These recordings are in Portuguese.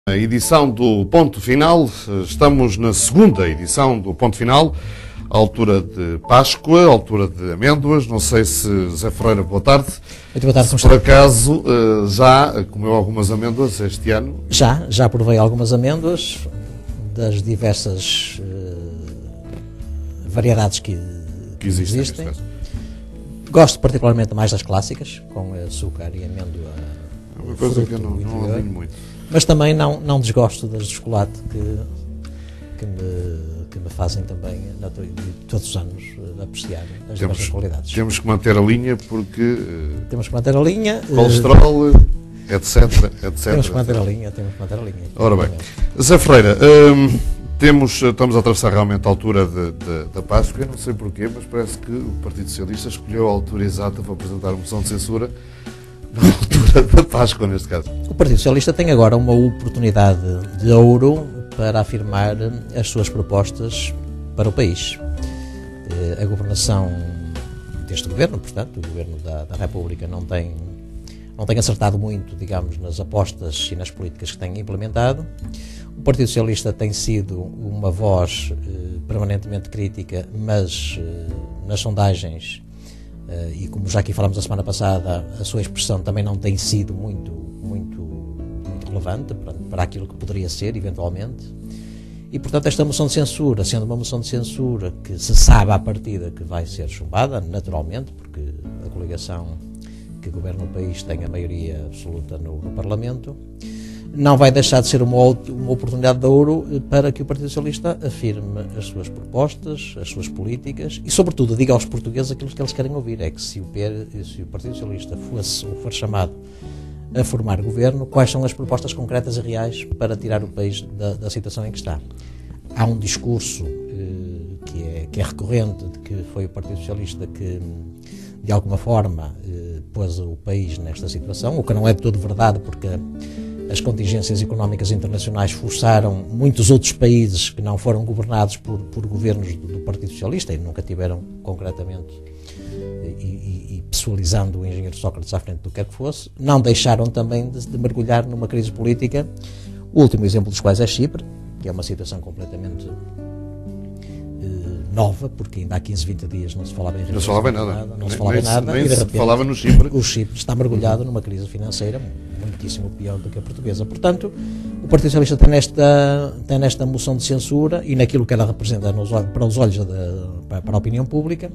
A edição do Ponto Final, estamos na segunda edição do Ponto Final, à altura de Páscoa, à altura de amêndoas. Não sei se Zé Ferreira, boa tarde. Muito boa tarde, se por acaso já comeu algumas amêndoas este ano? Já provei algumas amêndoas das diversas variedades que existem. Gosto particularmente mais das clássicas, com açúcar e amêndoa. É uma coisa que eu não alinho muito. Mas também não desgosto das de chocolate que me fazem também todos os anos apreciar as diversas qualidades. Temos que manter a linha porque... Temos que manter a linha. Colesterol, etc. Temos que manter a linha. Ora bem, Zé Ferreira, estamos a atravessar realmente a altura da Páscoa. Eu não sei porquê, mas parece que o Partido Socialista escolheu a altura exata para apresentar uma moção de censura na altura da Páscoa, neste caso. O Partido Socialista tem agora uma oportunidade de ouro para afirmar as suas propostas para o país. A governação deste governo, portanto, o governo da República não tem acertado muito, digamos, nas apostas e nas políticas que tem implementado. O Partido Socialista tem sido uma voz permanentemente crítica, mas nas sondagens, e como já aqui falámos a semana passada, a sua expressão também não tem sido muito relevante para aquilo que poderia ser, eventualmente. E, portanto, esta moção de censura, sendo uma moção de censura que se sabe à partida que vai ser chumbada, naturalmente, porque a coligação que governa o país tem a maioria absoluta no Parlamento, não vai deixar de ser uma oportunidade de ouro para que o Partido Socialista afirme as suas propostas, as suas políticas e, sobretudo, diga aos portugueses aquilo que eles querem ouvir. É que se o Partido Socialista for chamado a formar governo, quais são as propostas concretas e reais para tirar o país da situação em que está. Há um discurso que é recorrente, de que foi o Partido Socialista que, de alguma forma, pôs o país nesta situação, o que não é de todo verdade, porque as contingências económicas internacionais forçaram muitos outros países que não foram governados por governos do Partido Socialista e nunca tiveram concretamente e pessoalizando o engenheiro Sócrates à frente do que quer que fosse, não deixaram também de mergulhar numa crise política, o último exemplo dos quais é Chipre, que é uma situação completamente nova, porque ainda há 15, 20 dias não se falava em nada. Não se falava em nada. Nem e de repente, falava no Chipre. O Chipre está mergulhado numa crise financeira muitíssimo pior do que a portuguesa. Portanto, o Partido Socialista tem nesta moção de censura e naquilo que ela representa para os olhos para a opinião pública,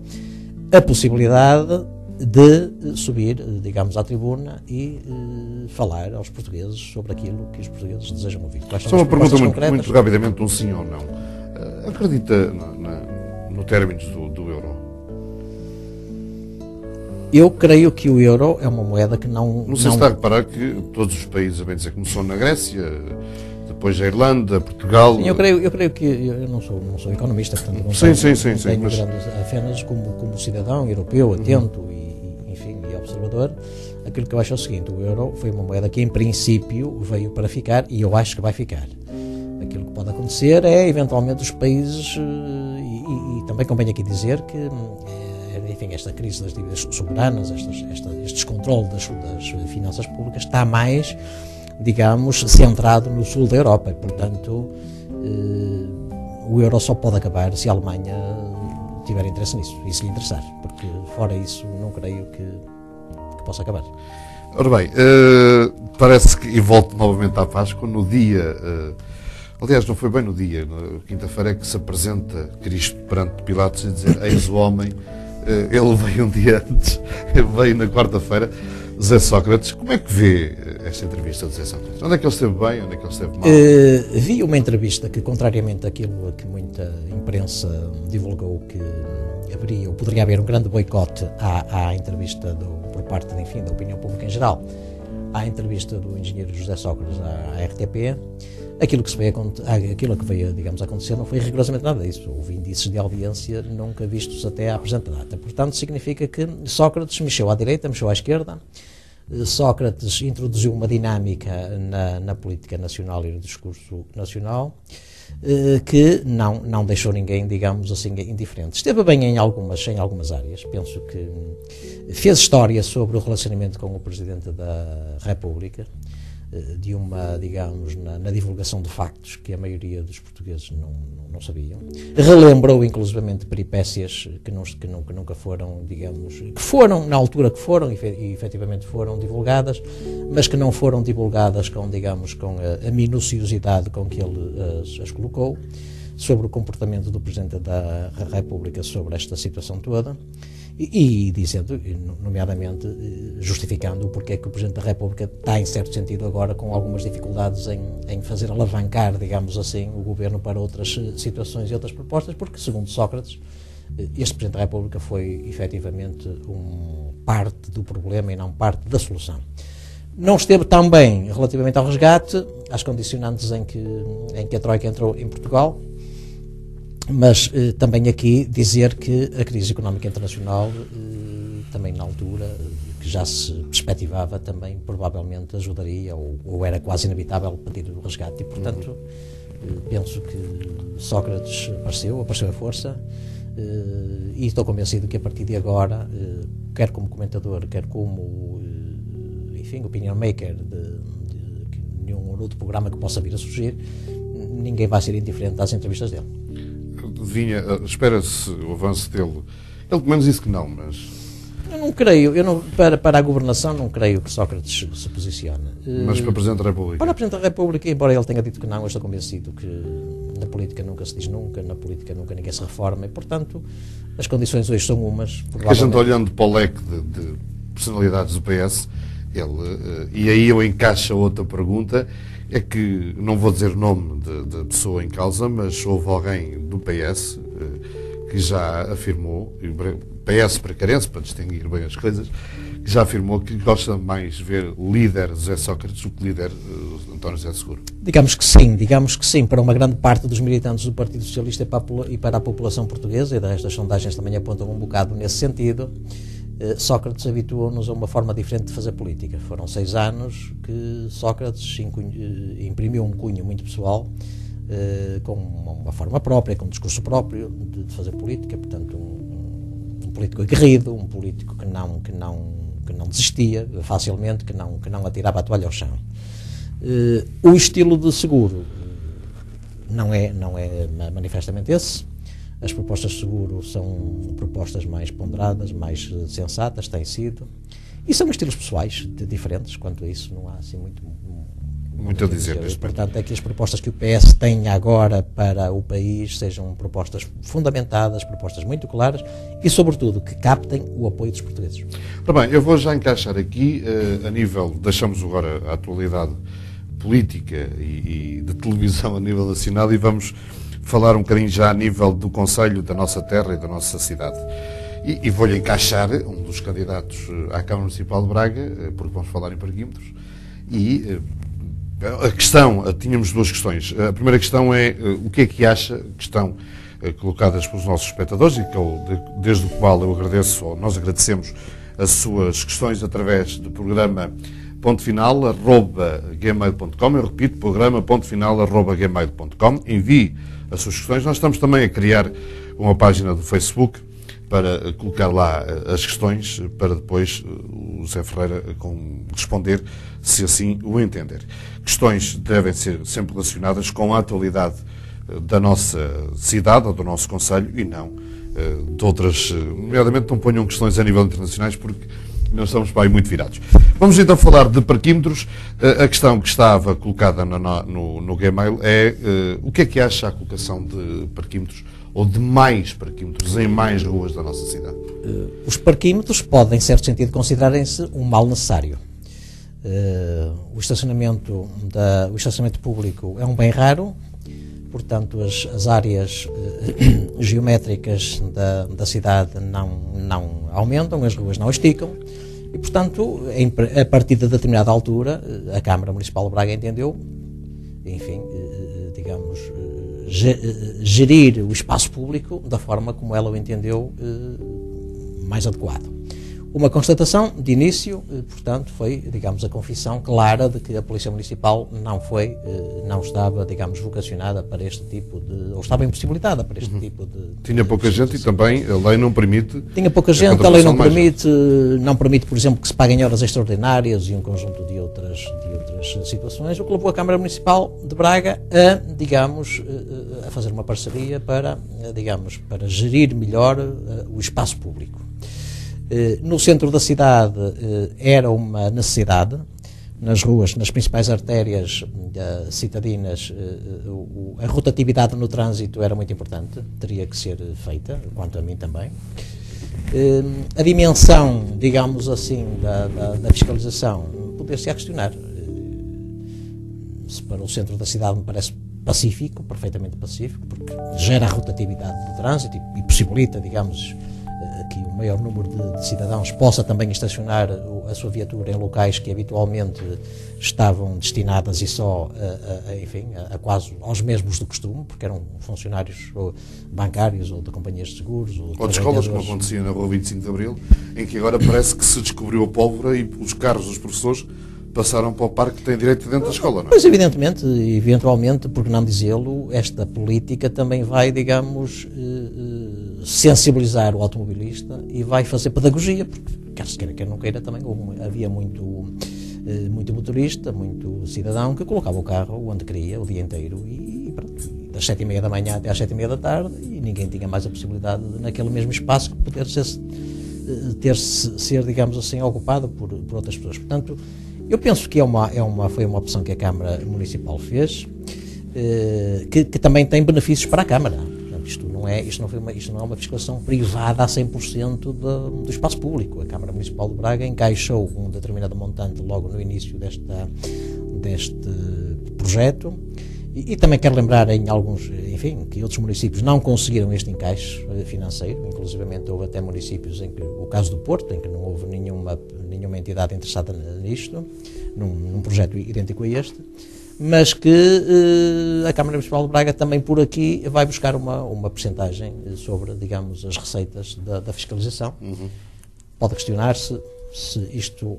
a possibilidade de subir, digamos, à tribuna e falar aos portugueses sobre aquilo que os portugueses desejam ouvir. Só uma pergunta muito rapidamente, um sim ou não. Acredita no términos do euro? Eu creio que o euro é uma moeda que não... Não sei se está a reparar que todos os países, a bem dizer, começou na Grécia, depois a Irlanda, Portugal... Sim, eu creio que... Eu não sou economista, portanto não tenho grandes... Apenas como cidadão europeu, atento e observador, aquilo que eu acho é o seguinte: o euro foi uma moeda que em princípio veio para ficar e eu acho que vai ficar. Aquilo que pode acontecer é eventualmente os países, e também convém aqui dizer que enfim, esta crise das dívidas soberanas, este descontrole das finanças públicas está mais, digamos, centrado no sul da Europa e, portanto, o euro só pode acabar se a Alemanha tiver interesse nisso e se lhe interessar, porque fora isso não creio que possa acabar. Ora bem, parece que, e volto novamente à Páscoa, no dia... aliás, não foi bem no dia, na quinta-feira é que se apresenta Cristo perante Pilatos e dizer: eis o homem. Ele veio um dia antes, veio na quarta-feira. Zé Sócrates, como é que vê esta entrevista de Zé Sócrates? Onde é que ele esteve bem, onde é que ele esteve mal? Vi uma entrevista que, contrariamente àquilo que muita imprensa divulgou, que haveria ou poderia haver um grande boicote à entrevista por parte, enfim, da opinião pública em geral, à entrevista do engenheiro José Sócrates à RTP, aquilo que veio, digamos, a acontecer não foi rigorosamente nada disso. Houve indícios de audiência nunca vistos até à presente data. Portanto, significa que Sócrates mexeu à direita, mexeu à esquerda. Sócrates introduziu uma dinâmica na política nacional e no discurso nacional que não deixou ninguém, digamos assim, indiferente. Esteve bem em algumas áreas. Penso que fez história sobre o relacionamento com o Presidente da República. de uma, digamos, na divulgação de factos que a maioria dos portugueses não sabiam. Relembrou, inclusivamente, peripécias que nunca foram, digamos, que foram, na altura que foram, e efetivamente foram divulgadas, mas que não foram divulgadas com, digamos, com a minuciosidade com que ele as colocou, sobre o comportamento do Presidente da República sobre esta situação toda, e dizendo, nomeadamente, justificando o porquê que o Presidente da República está, em certo sentido, agora com algumas dificuldades em fazer alavancar, digamos assim, o Governo para outras situações e outras propostas, porque, segundo Sócrates, este Presidente da República foi, efetivamente, parte do problema e não parte da solução. Não esteve tão bem relativamente ao resgate, às condicionantes em que a Troika entrou em Portugal, mas também aqui dizer que a crise económica internacional, também na altura, que já se perspectivava, também provavelmente ajudaria, ou era quase inevitável pedir o resgate. E, portanto, penso que Sócrates apareceu a força, e estou convencido que a partir de agora, quer como comentador, quer como, enfim, opinion maker de nenhum outro programa que possa vir a surgir, ninguém vai ser indiferente às entrevistas dele. Espera-se o avanço dele. Ele pelo menos disse que não, mas... Eu não creio, para a governação não creio que Sócrates se posicione. Mas para o Presidente da República? Para o Presidente da República, embora ele tenha dito que não, eu estou convencido que na política nunca se diz nunca, na política nunca ninguém se reforma, e portanto as condições hoje são umas. Porque a gente olhando para o leque de personalidades do PS, e aí eu encaixo a outra pergunta, é que, não vou dizer o nome da pessoa em causa, mas houve alguém do PS que já afirmou, PS precarense, para distinguir bem as coisas, que já afirmou que gosta mais de ver líder José Sócrates do que líder António José Seguro. Digamos que sim, para uma grande parte dos militantes do Partido Socialista e para a população portuguesa, e estas sondagens também apontam um bocado nesse sentido. Sócrates habituou-nos a uma forma diferente de fazer política. Foram 6 anos que Sócrates imprimiu um cunho muito pessoal, com uma forma própria, com um discurso próprio de fazer política, portanto um político aguerrido, um político que não desistia facilmente, que não atirava a toalha ao chão. O estilo de Seguro não é manifestamente esse. As propostas de Seguro são propostas mais ponderadas, mais sensatas, têm sido. E são estilos pessoais diferentes, quanto a isso não há assim muito a dizer. Portanto, é que as propostas que o PS tem agora para o país sejam propostas fundamentadas, propostas muito claras e, sobretudo, que captem o apoio dos portugueses. Ora bem, eu vou já encaixar aqui, a nível, deixamos agora a atualidade política e de televisão a nível nacional, e vamos falar um bocadinho já a nível do Conselho da nossa terra e da nossa cidade. E vou-lhe encaixar um dos candidatos à Câmara Municipal de Braga, porque vamos falar em parquímetros, e a questão, tínhamos 2 questões. A primeira questão é o que é que acha, que estão colocadas pelos nossos espectadores, e que desde o qual eu agradeço, ou nós agradecemos as suas questões através do programa pontofinal@gmail.com. Eu repito, programa pontofinal@gmail.com. Envie as suas questões. Nós estamos também a criar uma página do Facebook para colocar lá as questões, para depois o Zé Ferreira responder, se assim o entender. Questões devem ser sempre relacionadas com a atualidade da nossa cidade ou do nosso concelho, e não de outras, nomeadamente não ponham questões a nível internacionais, porque não estamos para aí muito virados. Vamos então falar de parquímetros. A questão que estava colocada no Gmail é o que é que acha a colocação de parquímetros, ou de mais parquímetros em mais ruas da nossa cidade? Os parquímetros podem, em certo sentido, considerarem-se um mal necessário. O estacionamento público é um bem raro, portanto as áreas geométricas da cidade não aumentam, as ruas não esticam, e portanto, a partir de determinada altura, a Câmara Municipal de Braga entendeu, enfim, digamos, gerir o espaço público da forma como ela o entendeu mais adequado. Uma constatação de início, portanto, foi, digamos, a confissão clara de que a Polícia Municipal não estava, digamos, vocacionada para este tipo de, ou estava impossibilitada para este tipo de... Tinha pouca gente e também a lei não permite... Tinha pouca gente, a lei não permite, por exemplo, que se paguem horas extraordinárias e um conjunto de outras situações, o que levou a Câmara Municipal de Braga a, digamos, a fazer uma parceria para, digamos, para gerir melhor o espaço público. No centro da cidade era uma necessidade, nas ruas, nas principais artérias citadinas, a rotatividade no trânsito era muito importante, teria que ser feita, quanto a mim também. A dimensão, digamos assim, da fiscalização poder-se a questionar. Se para o centro da cidade me parece pacífico, perfeitamente pacífico, porque gera a rotatividade do trânsito e possibilita, digamos, que o maior número de cidadãos possa também estacionar a sua viatura em locais que habitualmente estavam destinadas e só a quase aos mesmos do costume, porque eram funcionários bancários ou de companhias de seguros. Ou de escolas, como acontecia na Rua 25 de Abril, em que agora parece que se descobriu a pólvora e os carros dos professores passaram para o parque que tem direito dentro da escola, não é? Pois, evidentemente, eventualmente, por que não dizê-lo, esta política também vai, digamos, sensibilizar o automobilista e vai fazer pedagogia, porque quer se queira, quer não queira, também havia muito motorista, muito cidadão que colocava o carro onde queria, o dia inteiro, e pronto, das 7h30 da manhã até às 7h30 da tarde, e ninguém tinha mais a possibilidade de, naquele mesmo espaço, poder ser, digamos assim, ocupado por outras pessoas. Portanto, eu penso que foi uma opção que a Câmara Municipal fez, que também tem benefícios para a Câmara. Portanto, isto não é uma fiscalização privada a 100% do espaço público. A Câmara Municipal de Braga encaixou um determinado montante logo no início deste projeto. E também quero lembrar em alguns, enfim, que outros municípios não conseguiram este encaixe financeiro, inclusivamente houve até municípios em que, o caso do Porto, em que não houve nenhuma entidade interessada nisto, num projeto idêntico a este, mas que a Câmara Municipal de Braga também por aqui vai buscar uma percentagem sobre, digamos, as receitas da fiscalização. Pode questionar-se se isto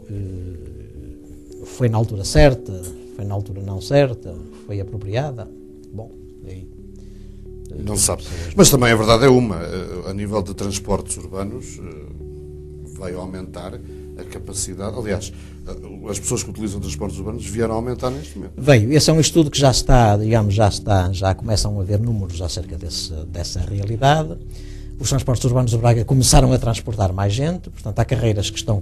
foi na altura certa, foi na altura não certa, foi apropriada. Bom, aí não se sabe. Mas também a verdade é a nível de transportes urbanos vai aumentar a capacidade. Aliás, as pessoas que utilizam transportes urbanos vieram a aumentar neste momento. Veio. Esse é um estudo que já começam a haver números acerca dessa realidade. Os transportes urbanos de Braga começaram a transportar mais gente, portanto há carreiras que estão,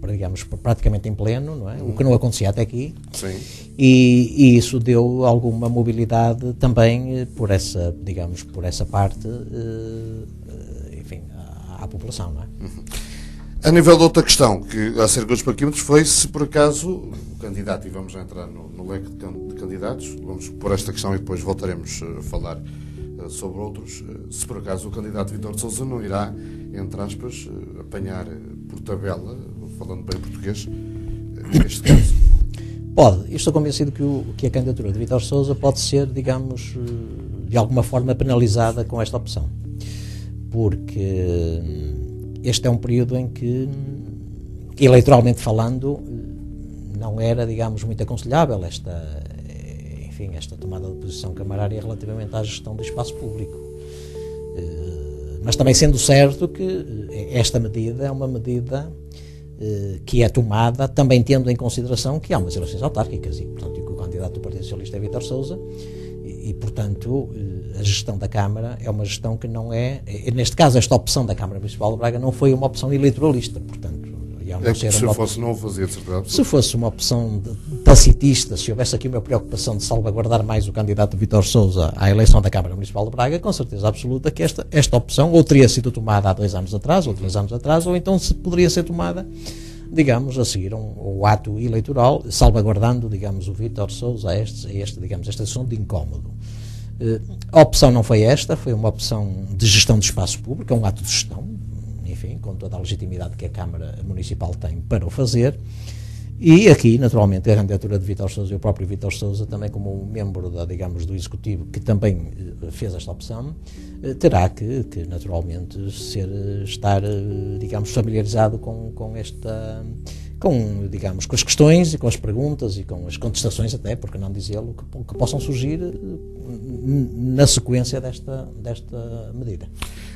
digamos, praticamente em pleno, não é? O que não acontecia até aqui. Sim. E isso deu alguma mobilidade também por essa parte, enfim, à população, não é? A nível de outra questão, que acerca dos parquímetros, foi se por acaso o candidato, e vamos entrar no leque de candidatos, vamos pôr esta questão e depois voltaremos a falar sobre outros, se por acaso o candidato Vítor de Sousa não irá, entre aspas, apanhar por tabela, falando bem português, neste caso. Pode. Eu estou convencido que a candidatura de Vítor Sousa pode ser, digamos, de alguma forma penalizada com esta opção. Porque este é um período em que, eleitoralmente falando, não era, digamos, muito aconselhável esta tomada de posição camarária relativamente à gestão do espaço público. Mas também sendo certo que esta medida é uma medida que é tomada também tendo em consideração que há umas eleições autárquicas e, portanto, que o candidato do Partido Socialista é Vítor Sousa e, portanto, a gestão da Câmara é uma gestão que não é, neste caso, esta opção da Câmara Municipal de Braga não foi uma opção eleitoralista, portanto, se fosse uma opção tacitista, se houvesse aqui uma preocupação de salvaguardar mais o candidato Vítor Sousa à eleição da Câmara Municipal de Braga, com certeza absoluta que esta opção ou teria sido tomada há 2 anos atrás, ou 3 anos atrás, ou então se poderia ser tomada, digamos, a seguir o ato eleitoral, salvaguardando, digamos, o Vítor Sousa a esta situação de incómodo. A opção não foi esta, foi uma opção de gestão de espaço público, é um ato de gestão, enfim, com toda a legitimidade que a Câmara Municipal tem para o fazer, E aqui, naturalmente, a candidatura de Vítor Sousa e o próprio Vítor Sousa, também como membro digamos, do Executivo, que também fez esta opção, terá que naturalmente, estar, digamos, familiarizado com digamos, com as questões e com as perguntas e com as contestações até, porque não dizê-lo, que possam surgir na sequência desta medida.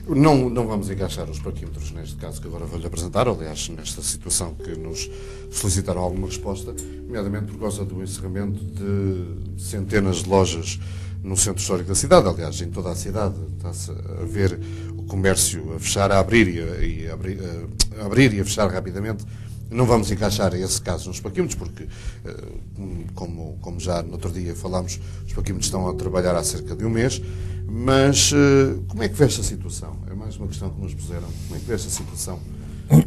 Não vamos encaixar os parquímetros neste caso que agora vou-lhe apresentar, aliás, nesta situação que nos solicitaram alguma resposta, nomeadamente por causa do encerramento de centenas de lojas no centro histórico da cidade. Aliás, em toda a cidade está-se a ver o comércio a fechar, a abrir e a fechar rapidamente. Não vamos encaixar esse caso nos parquímetros, porque, como já no outro dia falámos, os parquímetros estão a trabalhar há cerca de um mês. Mas como é que vê esta situação? É mais uma questão que nos puseram. Como é que vê esta situação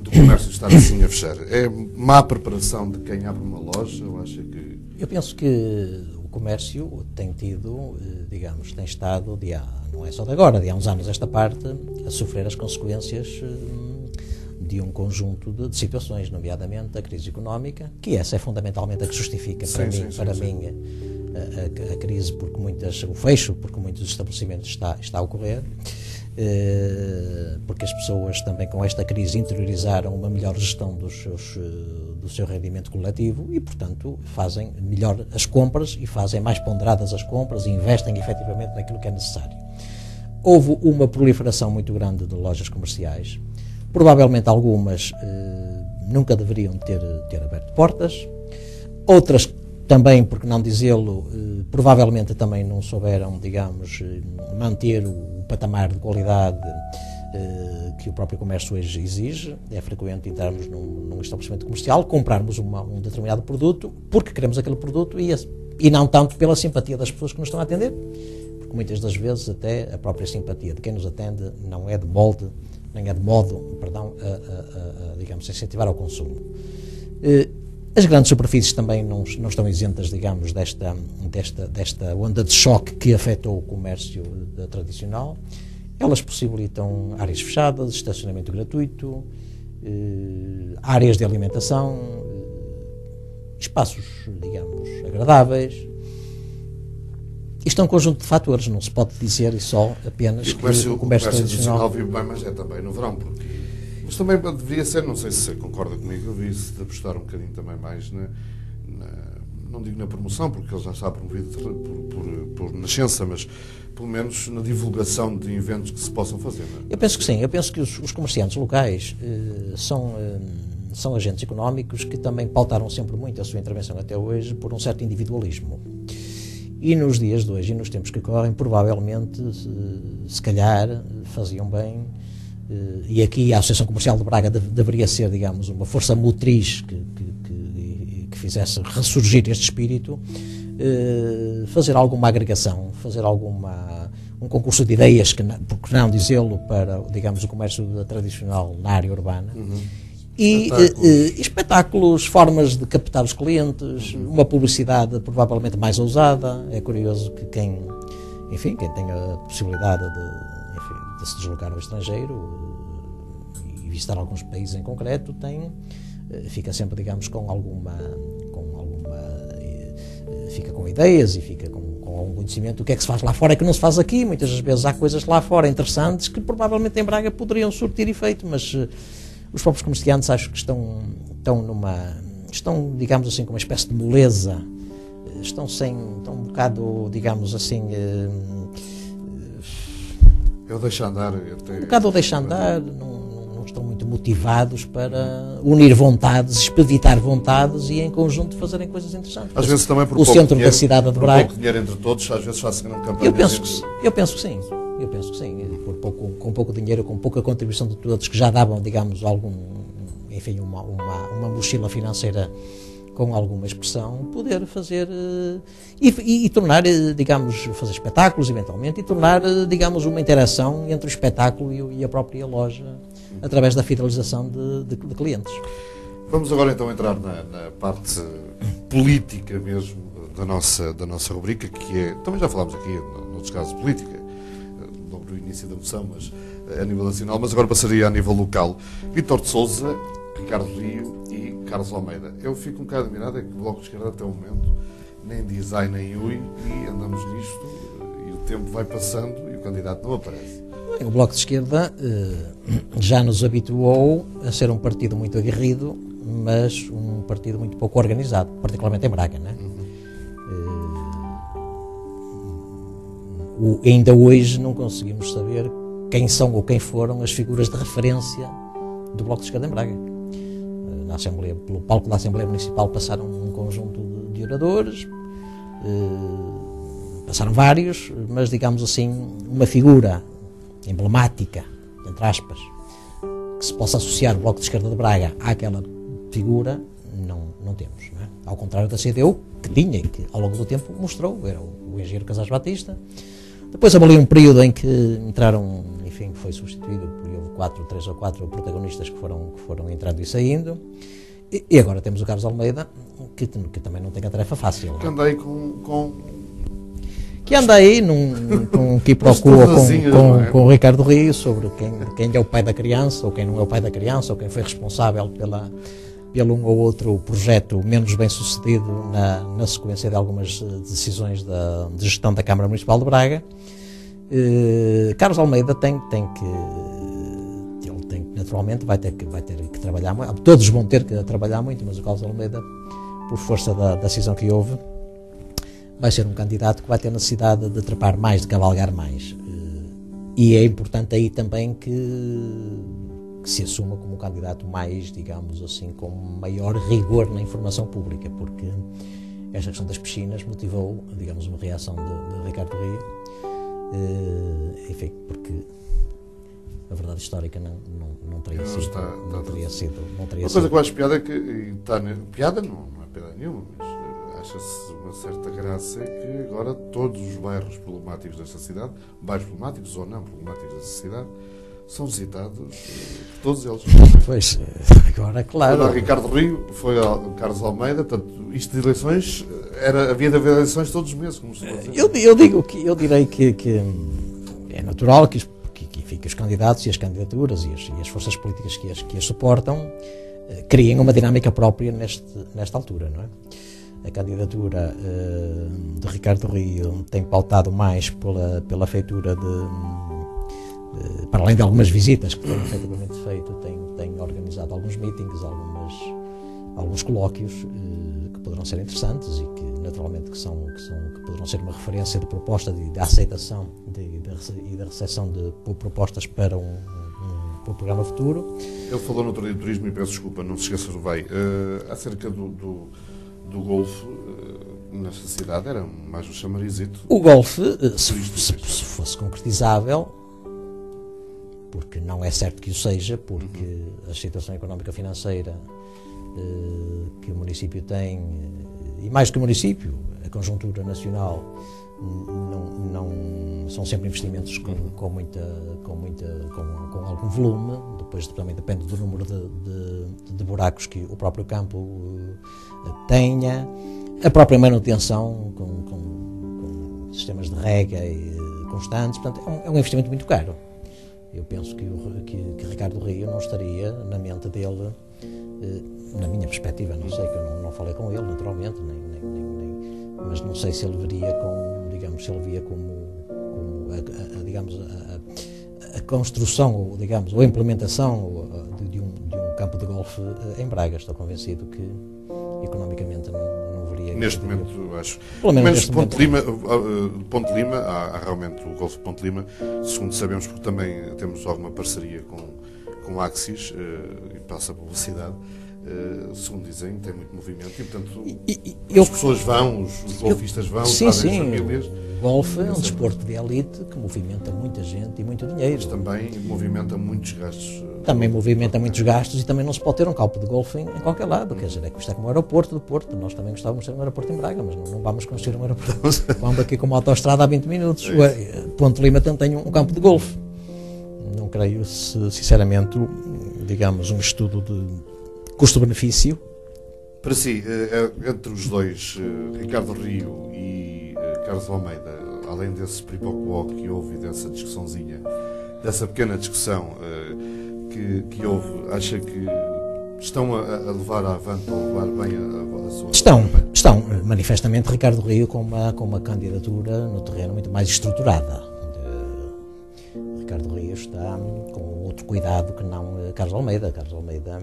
do comércio estar assim a fechar? É má preparação de quem abre uma loja? Ou acha que... Eu penso que o comércio tem tido, digamos, tem estado, não é só de agora, de há uns anos esta parte, a sofrer as consequências de um conjunto de situações, nomeadamente a crise económica, que essa é fundamentalmente a que justifica para mim a crise, porque o fecho, porque muitos estabelecimentos está a ocorrer, porque as pessoas também com esta crise interiorizaram uma melhor gestão do seu rendimento coletivo e, portanto, fazem melhor as compras e fazem mais ponderadas as compras e investem efetivamente naquilo que é necessário. Houve uma proliferação muito grande de lojas comerciais, provavelmente algumas nunca deveriam ter aberto portas, outras também, porque não dizê-lo, provavelmente também não souberam, digamos, manter o patamar de qualidade que o próprio comércio hoje exige. É frequente entrarmos num estabelecimento comercial, comprarmos um determinado produto, porque queremos aquele produto e não tanto pela simpatia das pessoas que nos estão a atender, porque muitas das vezes até a própria simpatia de quem nos atende não é de molde, nem é de modo, digamos, incentivar ao consumo. As grandes superfícies também não estão isentas, digamos, desta onda de choque que afetou o comércio tradicional. Elas possibilitam áreas fechadas, estacionamento gratuito, áreas de alimentação, espaços, digamos, agradáveis. Isto é um conjunto de fatores, não se pode dizer só apenas que o comércio tradicional vive bem, mas é também no verão, mas também deveria ser, não sei se concorda comigo, eu vi-se de apostar um bocadinho também mais não digo na promoção, porque ele já está promovido por nascença, mas pelo menos na divulgação de eventos que se possam fazer. Não é? Eu penso que sim, eu penso que os comerciantes locais são agentes económicos que também pautaram sempre muito a sua intervenção até hoje por um certo individualismo. E nos dias de hoje e nos tempos que correm, provavelmente, se calhar, faziam bem, e aqui a Associação Comercial de Braga deveria ser, digamos, uma força motriz que fizesse ressurgir este espírito, fazer alguma agregação, fazer um concurso de ideias, por que não dizê-lo, para, digamos, o comércio tradicional na área urbana. E espetáculos, formas de captar os clientes, uma publicidade provavelmente mais ousada. É curioso que quem tem a possibilidade de se deslocar ao estrangeiro e visitar alguns países em concreto, fica sempre, digamos, fica com ideias e fica com algum conhecimento do que é que se faz lá fora e que não se faz aqui. Muitas das vezes há coisas lá fora interessantes que provavelmente em Braga poderiam surtir efeito, mas os próprios comerciantes acho que estão, digamos assim, com uma espécie de moleza, estão um bocado, digamos assim, eu deixo andar. Um bocado deixa andar, não estão muito motivados para unir vontades, expeditar vontades e em conjunto fazerem coisas interessantes. Às vezes também por o centro da cidade de Braga. Pouco dinheiro entre todos, às vezes fazem uma campanha. Eu penso que sim. Com pouco dinheiro, com pouca contribuição de todos, que já davam, digamos, uma mochila financeira com alguma expressão, poder fazer e tornar, digamos, fazer espetáculos eventualmente e tornar, digamos, uma interação entre o espetáculo e a própria loja através da fidelização de clientes. Vamos agora então entrar na parte política mesmo da nossa rubrica, que é, também já falámos aqui noutros casos de política, logo no início da moção, mas a nível nacional, mas agora passaria a nível local. Vítor Sousa, Ricardo Rio e Carlos Almeida. Eu fico um bocado admirado, é que o Bloco de Esquerda até o momento nem diz ai nem ui, e andamos nisto, e o tempo vai passando e o candidato não aparece. O Bloco de Esquerda já nos habituou a ser um partido muito aguerrido, mas um partido muito pouco organizado, particularmente em Braga, né? Ainda hoje não conseguimos saber quem são ou quem foram as figuras de referência do Bloco de Esquerda em Braga. Na Assembleia, pelo palco da Assembleia Municipal passaram um conjunto de oradores, passaram vários, mas digamos assim, uma figura emblemática, entre aspas, que se possa associar o Bloco de Esquerda de Braga àquela figura, não temos. Não é? Ao contrário da CDU, que tinha e que ao longo do tempo mostrou, era o engenheiro Casais Batista. Depois houve um período em que entraram, enfim, foi substituído por 3 ou 4 protagonistas que foram entrando e saindo. E agora temos o Carlos Almeida, que também não tem a tarefa fácil. Que anda aí que anda aí com que procura com o Ricardo Rio sobre quem é o pai da criança, ou quem não é o pai da criança, ou quem foi responsável pelo um ou outro projeto menos bem sucedido na sequência de algumas decisões de gestão da Câmara Municipal de Braga. Carlos Almeida tem naturalmente vai ter que trabalhar muito. Todos vão ter que trabalhar muito, mas o Carlos Almeida, por força da decisão que houve, vai ser um candidato que vai ter necessidade de trepar mais, de cavalgar mais. E é importante aí também que se assuma como um candidato mais, digamos assim, com maior rigor na informação pública, porque esta questão das piscinas motivou, digamos, uma reação de Ricardo Rio, enfim, porque a verdade histórica não teria sido. Uma coisa que eu acho piada é que piada não é piada nenhuma, mas acha-se uma certa graça é que agora todos os bairros problemáticos desta cidade, bairros problemáticos ou não problemáticos desta cidade, são visitados por todos eles. Pois, agora, claro. Foi ao Ricardo Rio, foi ao Carlos Almeida, portanto, isto de eleições, havia de haver eleições todos os meses, como se fosse. Eu direi que é natural que os candidatos e as candidaturas e as forças políticas que as suportam criem uma dinâmica própria nesta altura, não é? A candidatura de Ricardo Rio tem pautado mais pela feitura para além de algumas visitas que têm efetivamente feito, tem organizado alguns meetings, alguns colóquios que poderão ser interessantes e que naturalmente que poderão ser uma referência de proposta de aceitação e da recepção de propostas para um programa futuro. Ele falou no outro dia de turismo e peço desculpa, não se esqueça, vai, acerca do golfe nesta cidade, era mais um chamarizito. O golfe, se fosse concretizável, porque não é certo que o seja, porque a situação económica financeira que o município tem, e mais que o município, a conjuntura nacional, não são sempre investimentos com algum volume. Depois também depende do número de buracos que o próprio campo tenha, a própria manutenção com sistemas de rega constantes. Portanto, é um investimento muito caro. Eu penso que Ricardo Rio não estaria na mente dele, na minha perspectiva, não sei, que eu não falei com ele naturalmente, mas não sei se ele veria como a construção, ou a implementação de um campo de golfe em Braga. Estou convencido que economicamente não veria. Neste momento, acho. Pelo menos de Ponte de Lima, há realmente o Golfo de Ponte de Lima, segundo sabemos, porque também temos alguma parceria com a Axis e passa a publicidade. Segundo dizem, tem muito movimento e, portanto, as pessoas vão, os golfistas vão, sim, as famílias. O golfe é um desporto de elite que movimenta muita gente e muito dinheiro. Mas também movimenta muitos gastos. Também movimenta muitos gastos e também não se pode ter um campo de golfe em qualquer lado. Quer dizer, isto é como o aeroporto do Porto. Nós também gostávamos de ter um aeroporto em Braga, mas não vamos construir um aeroporto. Vamos aqui com uma autoestrada há 20 minutos. Ponte Lima também tem um campo de golfe. Não creio, sinceramente, digamos, um estudo de custo-benefício. Para si, entre os dois, Ricardo Rio e Carlos Almeida, além desse pipoco que houve e dessa discussãozinha, dessa pequena discussão que houve, acha que Estão a levar avante, a levar bem a sua... Estão. Manifestamente, Ricardo Rio com uma candidatura no terreno muito mais estruturada. Ricardo Rio está com outro cuidado que não Carlos Almeida. Carlos Almeida,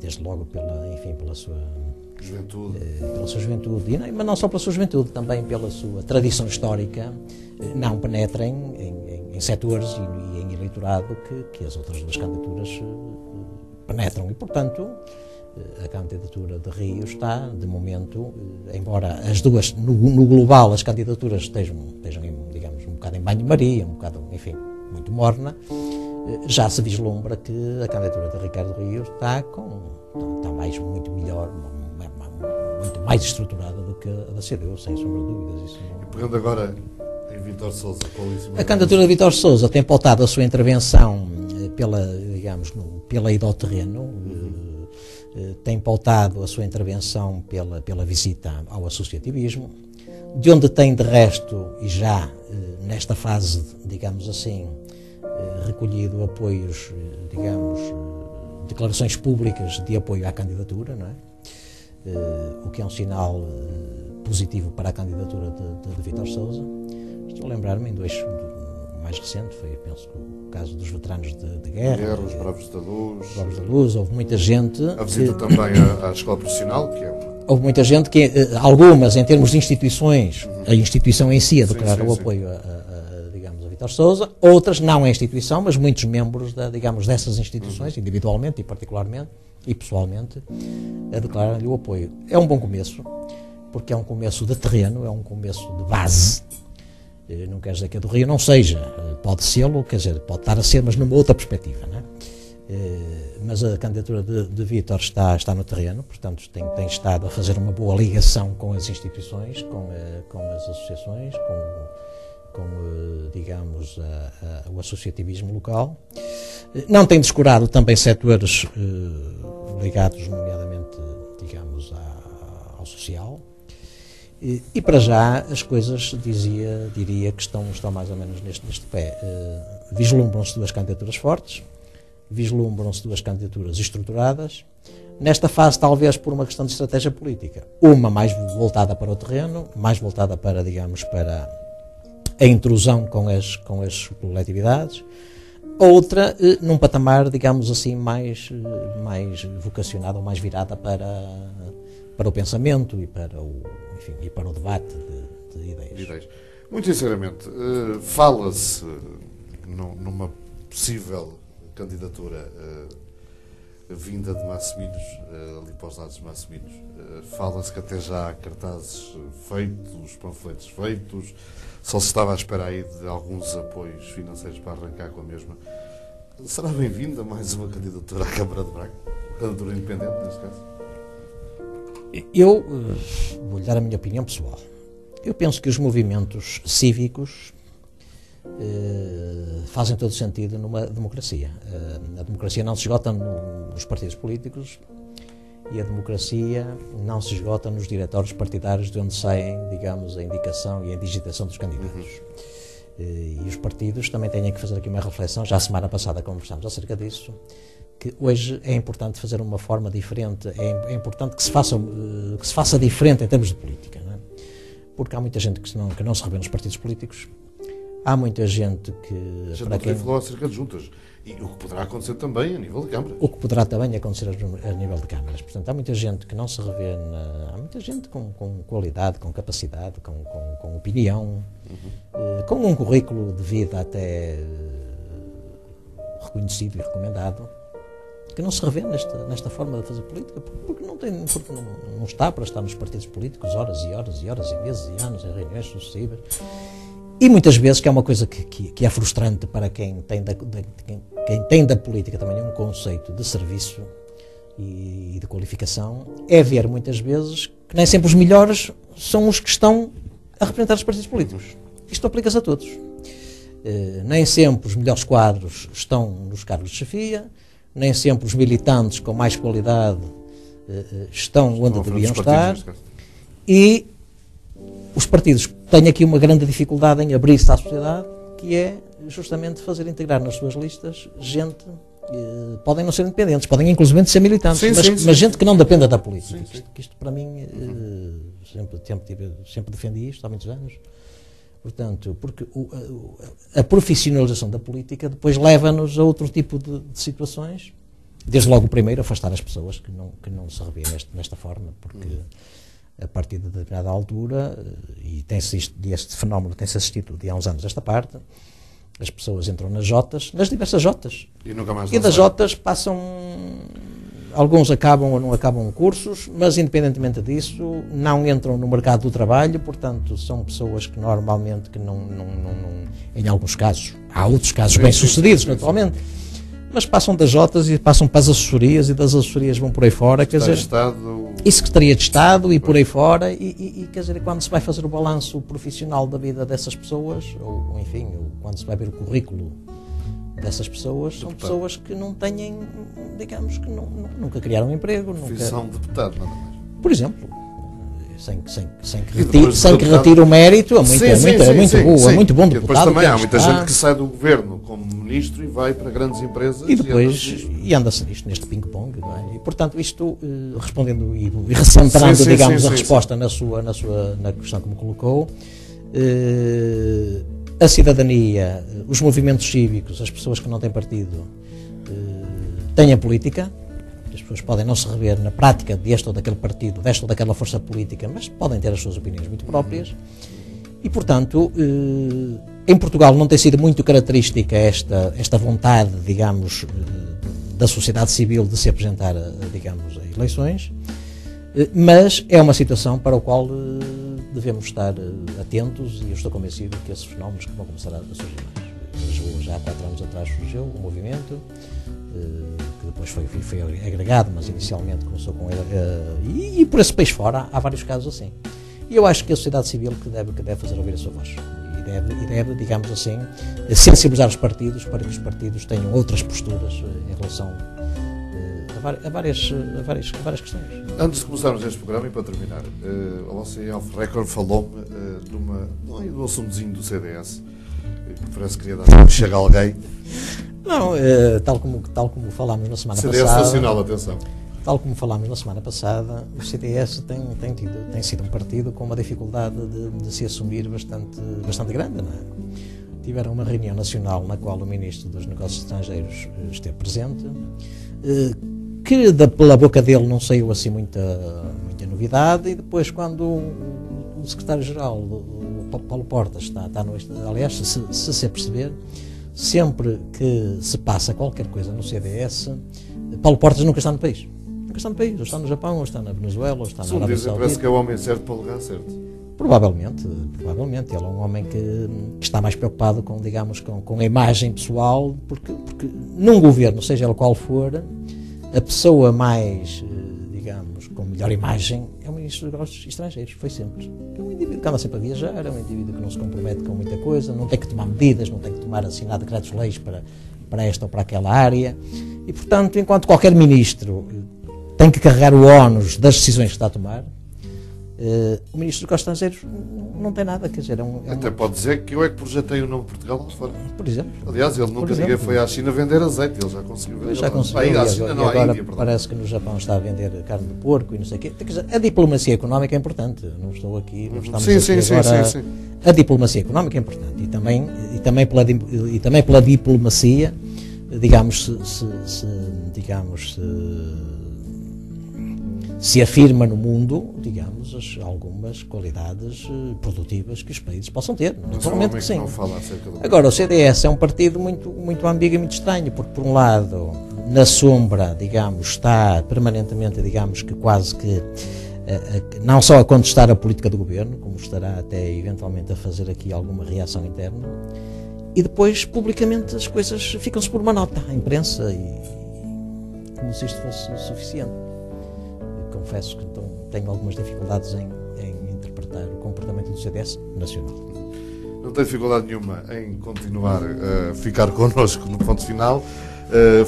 desde logo pela sua juventude, mas não só pela sua juventude, também pela sua tradição histórica, não penetra em setores e em eleitorado que as outras duas candidaturas penetram. E, portanto, a candidatura de Rio está, de momento, embora as duas, no global, as candidaturas estejam, digamos, um bocado em banho-maria, um bocado, enfim, muito morna, já se vislumbra que a candidatura de Ricardo Rio está muito melhor, muito mais estruturada do que a da CDU, sem sombra de dúvidas. Isso não... E pegando agora em Vítor Sousa, a candidatura de Vítor Sousa tem pautado a sua intervenção pela ida ao terreno, tem pautado a sua intervenção pela visita ao associativismo, de onde tem, de resto, e já nesta fase, digamos assim, recolhido apoios, declarações públicas de apoio à candidatura, não é? O que é um sinal positivo para a candidatura de Vítor Sousa. Estou a lembrar-me em dois, o mais recente foi, penso, o caso dos veteranos de guerra, os Bravos da Luz. Bravos da Luz, houve muita gente... A visita também à escola profissional, que é... Houve muita gente que, algumas, em termos de instituições, a instituição em si a declarar o apoio a Vítor Sousa, outras, não a instituição, mas muitos membros, dessas instituições, individualmente e particularmente, e pessoalmente, a declarar-lhe o apoio. É um bom começo, porque é um começo de terreno, é um começo de base. Não quer dizer que a do Rio não seja, pode ser-lo, quer dizer, pode estar a ser, mas numa outra perspectiva, não é? Mas a candidatura de Vítor está no terreno, portanto tem estado a fazer uma boa ligação com as instituições, com as associações, digamos, o associativismo local. Não tem descurado também setores ligados, nomeadamente, digamos, ao social. E para já as coisas, diria que estão mais ou menos neste pé. Vislumbram-se duas candidaturas fortes, vislumbram-se duas candidaturas estruturadas. Nesta fase, talvez por uma questão de estratégia política, uma mais voltada para o terreno, mais voltada para, digamos, para a intrusão com as coletividades, outra num patamar, digamos assim, mais vocacionada ou mais virada para o pensamento e para o debate de ideias. Muito sinceramente, fala-se numa possível candidatura vinda de Massimilhos, ali para os lados de Massimilhos. Fala-se que até já há cartazes feitos, panfletos feitos, só se estava à espera aí de alguns apoios financeiros para arrancar com a mesma. Será bem-vinda mais uma candidatura à Câmara de Braga? Candidatura independente, neste caso? Eu vou-lhe dar a minha opinião pessoal. Eu penso que os movimentos cívicos fazem todo sentido numa democracia. A democracia não se esgota nos partidos políticos e a democracia não se esgota nos diretórios partidários de onde saem, digamos, a indicação e a digitação dos candidatos. E os partidos também têm que fazer aqui uma reflexão. Já a semana passada conversámos acerca disso, que hoje é importante fazer uma forma diferente, é importante que se faça diferente em termos de política, não é? Porque há muita gente que não se revê nos partidos políticos, há muita gente que... Já quem falou acerca de juntas, e o que poderá acontecer também a nível de Câmara. O que poderá também acontecer a nível de câmaras. Portanto, há muita gente que não se revê, há muita gente com qualidade, com capacidade, com opinião, com um currículo de vida até reconhecido e recomendado, que não se revê nesta forma de fazer política, porque não está para estar nos partidos políticos horas e horas e horas e meses e anos em reuniões sucessivas. E muitas vezes, que é uma coisa que é frustrante para quem tem da política também um conceito de serviço e de qualificação, é ver muitas vezes que nem sempre os melhores são os que estão a representar os partidos políticos. Isto aplica-se a todos. Nem sempre os melhores quadros estão nos cargos de chefia, nem sempre os militantes com mais qualidade estão onde deviam estar, e os partidos têm aqui uma grande dificuldade em abrir-se à sociedade, que é justamente fazer integrar nas suas listas gente podem não ser independentes, podem inclusive ser militantes, mas gente que não dependa da política. Isto para mim, sempre defendi isto há muitos anos. Portanto, porque a profissionalização da política depois leva-nos a outro tipo de situações. Desde logo, primeiro, afastar as pessoas que não se revêem nesta forma, porque a partir de determinada altura, e este fenómeno tem-se assistido de há uns anos esta parte, as pessoas entram nas jotas, nas diversas jotas, e das jotas passam, alguns acabam ou não acabam cursos, mas independentemente disso, não entram no mercado do trabalho, portanto, são pessoas que normalmente, em alguns casos, há outros casos bem-sucedidos, naturalmente, mas passam das jotas e passam para as assessorias, e das assessorias vão por aí fora, quer dizer, e Secretaria de Estado e por aí fora, e quer dizer, quando se vai fazer o balanço profissional da vida dessas pessoas, ou enfim, quando se vai ver o currículo dessas pessoas, são pessoas que não têm, digamos, que nunca criaram um emprego. Profissão de deputado, nada mais. Por exemplo, sem que retire o mérito, é muito bom deputado. E depois também há muita gente que sai do governo como ministro e vai para grandes empresas e depois anda-se neste ping-pong, não é? E portanto isto, respondendo e recentrando, digamos, a resposta na questão que me colocou, a cidadania, os movimentos cívicos, as pessoas que não têm partido, têm a política. As pessoas podem não se rever na prática deste ou daquele partido, desta ou daquela força política, mas podem ter as suas opiniões muito próprias. E, portanto, em Portugal não tem sido muito característica esta vontade, digamos, da sociedade civil de se apresentar, digamos, a eleições, mas é uma situação para a qual devemos estar atentos, e eu estou convencido que esses fenómenos que vão começar a surgir mais. Já há 4 anos atrás surgiu um movimento que depois foi agregado, mas inicialmente começou com ele, e por esse país fora há vários casos assim. E eu acho que a sociedade civil que deve fazer ouvir a sua voz e deve, digamos assim, sensibilizar os partidos para que os partidos tenham outras posturas em relação a várias questões. Antes de começarmos este programa, e para terminar, você, off record, falou-me de um assuntozinho do CDS, que parece que queria dar chega a alguém. Não, tal como falámos na semana CDS passada. CDS nacional, atenção. Tal como falámos na semana passada, o CDS tem sido um partido com uma dificuldade de se assumir bastante grande, não é? Tiveram uma reunião nacional na qual o Ministro dos Negócios Estrangeiros esteve presente, que pela boca dele não saiu assim muita novidade, e depois quando o Secretário-Geral, o Paulo Portas, está no... Aliás, se se perceber, sempre que se passa qualquer coisa no CDS, Paulo Portas nunca está no país. Nunca está no país. Ou está no Japão, ou está na Venezuela, ou está na Arábia Saudita. Parece que é o homem certo para o lugar certo. Provavelmente. Ele é um homem que está mais preocupado com, digamos, com a imagem pessoal, porque num governo, seja ele qual for, a pessoa mais, digamos, com melhor imagem é o Ministro dos Negócios Estrangeiros. Foi sempre. É um indivíduo que anda sempre a viajar, é um indivíduo que não se compromete com muita coisa, não tem que tomar medidas, não tem que assinar decretos-leis para esta ou para aquela área. E, portanto, enquanto qualquer ministro tem que carregar o ónus das decisões que está a tomar, o Ministro dos Negócios Estrangeiros não tem nada, quer dizer, até pode dizer que eu é que projetei o nome de Portugal lá fora. Por exemplo. Aliás, ele nunca ninguém foi à China vender azeite, ele já conseguiu vender. Já conseguiu, agora parece que no Japão está a vender carne de porco e não sei o quê. A diplomacia económica é importante, não estamos aqui agora... Sim. A diplomacia económica é importante, e também pela diplomacia, digamos, se afirma no mundo, digamos, algumas qualidades produtivas que os países possam ter. Naturalmente que sim. Agora, o CDS é um partido muito ambíguo e muito estranho, porque, por um lado, na sombra, digamos, está permanentemente, digamos, que quase que não só a contestar a política do governo, como estará até eventualmente a fazer aqui alguma reação interna, e depois, publicamente, as coisas ficam-se por uma nota à imprensa, e como se isto fosse suficiente. Confesso que tenho algumas dificuldades em interpretar o comportamento do CDS nacional. Não tenho dificuldade nenhuma em continuar a ficar connosco no ponto final.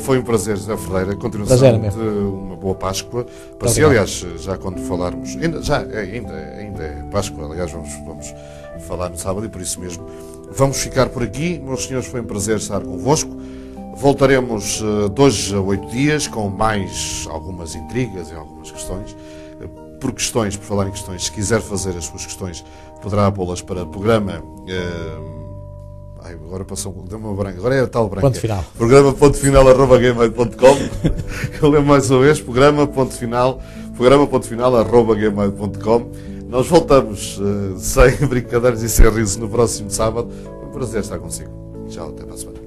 Foi um prazer, José Ferreira. Continuação de uma boa Páscoa. Para si, aliás, já quando falarmos, ainda é Páscoa, aliás, vamos falar no sábado, e por isso mesmo vamos ficar por aqui. Meus senhores, foi um prazer estar convosco. Voltaremos de hoje a 8 dias com mais algumas intrigas e algumas questões. Por falar em questões, se quiser fazer as suas questões, poderá pô-las para o programa. Agora passou uma branca. Agora é a tal branca. Ponto final. Programa.final@gmail.com. Eu lembro mais uma vez, programa.final@gmail.com. Nós voltamos sem brincadeiras e sem risos no próximo sábado. É um prazer estar consigo. Tchau, até para a semana.